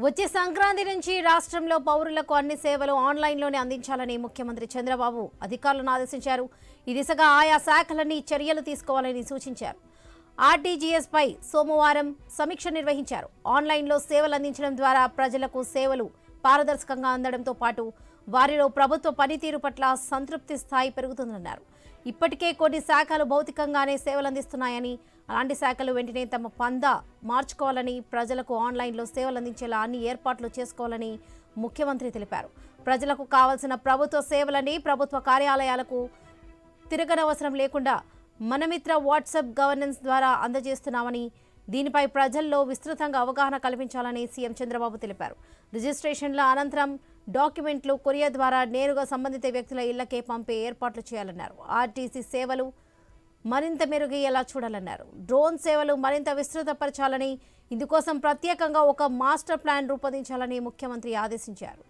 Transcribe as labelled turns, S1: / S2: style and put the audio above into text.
S1: వచ్చే సంక్రాంతి నుంచి రాష్ట్రంలో పౌరులకు అన్ని సేవలు ఆన్లైన్లోనే అందించాలని ముఖ్యమంత్రి చంద్రబాబు అధికారులను ఆదేశించారు. ఈ దిశగా ఆయా శాఖలన్నీ చర్యలు తీసుకోవాలని సూచించారు. ఆర్టీజీఎస్ పై సోమవారం సమీక్ష నిర్వహించారు. ఆన్లైన్లో సేవలు అందించడం ద్వారా ప్రజలకు సేవలు పారదర్శకంగా అందడంతో పాటు వారిలో ప్రభుత్వ పనితీరు పట్ల సంతృప్తి స్థాయి పెరుగుతుందన్నారు. ఇప్పటికే కొన్ని శాఖలు భౌతికంగానే సేవలు అందిస్తున్నాయని, అలాంటి శాఖలు వెంటనే తమ పందా మార్చుకోవాలని, ప్రజలకు ఆన్లైన్లో సేవలు అందించేలా అన్ని ఏర్పాట్లు చేసుకోవాలని ముఖ్యమంత్రి తెలిపారు. ప్రజలకు కావాల్సిన ప్రభుత్వ సేవలని ప్రభుత్వ కార్యాలయాలకు తిరగనవసరం లేకుండా మనమిత్ర వాట్సాప్ గవర్నెన్స్ ద్వారా అందజేస్తున్నామని, దీనిపై ప్రజల్లో విస్తృతంగా అవగాహన కల్పించాలని సీఎం చంద్రబాబు తెలిపారు. రిజిస్ట్రేషన్ల అనంతరం డాక్యుమెంట్లు కొరియర్ ద్వారా నేరుగా సంబంధిత వ్యక్తుల ఇళ్లకే పంపే ఏర్పాట్లు చేయాలన్నారు. ఆర్టీసీ సేవలు మరింత మెరుగయ్యేలా చూడాలన్నారు. డ్రోన్ సేవలు మరింత విస్తృతపరచాలని, ఇందుకోసం ప్రత్యేకంగా ఒక మాస్టర్ ప్లాన్ రూపొందించాలని ముఖ్యమంత్రి ఆదేశించారు.